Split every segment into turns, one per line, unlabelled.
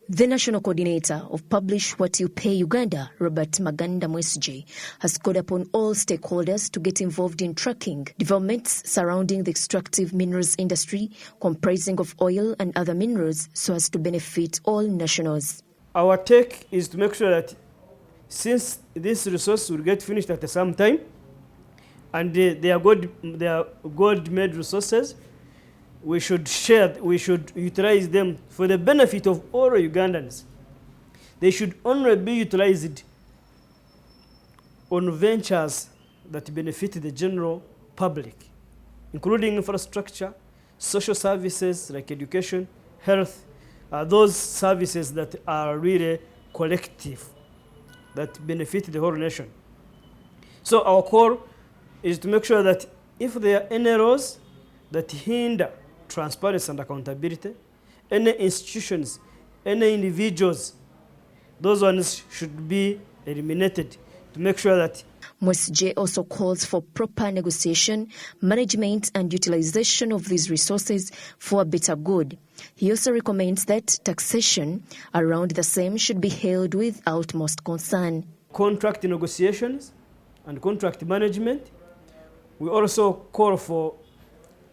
The National Coordinator of Publish What You Pay Uganda, Robert Maganda Mwesige, has called upon all stakeholders to get involved in tracking developments surrounding the extractive minerals industry comprising of oil and other minerals so as to benefit all nationals.
Our take is to make sure that since this resource will get finished at some time and they are gold-made resources, we should utilize them for the benefit of all Ugandans. They should only be utilized on ventures that benefit the general public, including infrastructure, social services like education, health, those services that are really collective, that benefit the whole nation. So our call is to make sure that if there are any laws that hinder transparency and accountability, any institutions, any individuals, those ones should be eliminated to make sure that.
Mwesige also calls for proper negotiation, management and utilization of these resources for a better good. He also recommends that taxation around the same should be held with utmost concern.
Contract negotiations and contract management. We also call for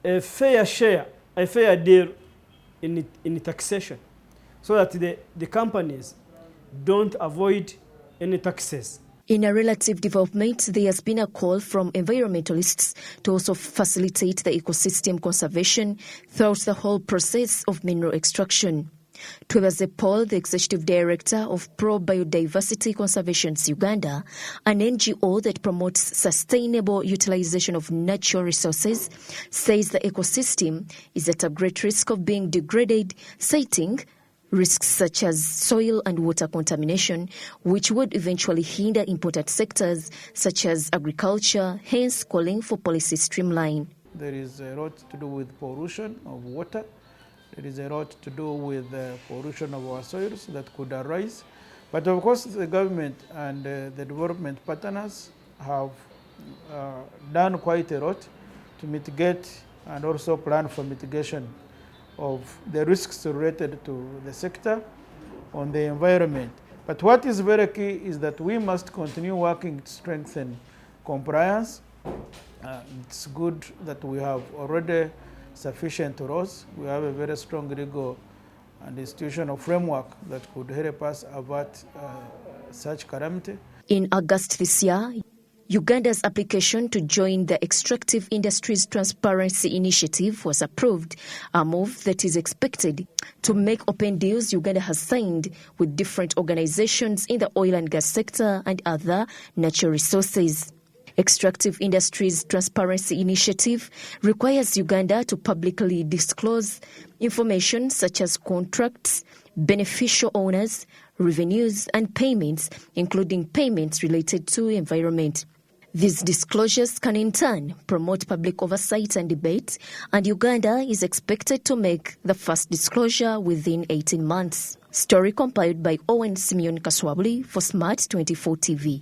a fair share, a fair deal in taxation, so that the companies don't avoid any taxes.
In a relative development, there has been a call from environmentalists to also facilitate the ecosystem conservation throughout the whole process of mineral extraction. Twebaze Paul, the Executive Director of Pro Biodiversity Conservation's Uganda, an NGO that promotes sustainable utilization of natural resources, says the ecosystem is at a great risk of being degraded, citing risks such as soil and water contamination, which would eventually hinder important sectors such as agriculture, hence calling for policy streamline.
There is a lot to do with pollution of water. There is a lot to do with the pollution of our soils that could arise. But of course, the government and the development partners have done quite a lot to mitigate and also plan for mitigation of the risks related to the sector on the environment. But what is very key is that we must continue working to strengthen compliance. It's good that we have already sufficient laws. We have a very strong legal and institutional framework that could help us avert such calamity.
In August this year, Uganda's application to join the Extractive Industries Transparency Initiative was approved, a move that is expected to make open deals Uganda has signed with different organizations in the oil and gas sector and other natural resources. Extractive Industries Transparency Initiative requires Uganda to publicly disclose information such as contracts, beneficial owners, revenues and payments, including payments related to environment. These disclosures can in turn promote public oversight and debate, and Uganda is expected to make the first disclosure within 18 months. Story compiled by Owen Simeon Kaswabuli for Smart 24 TV.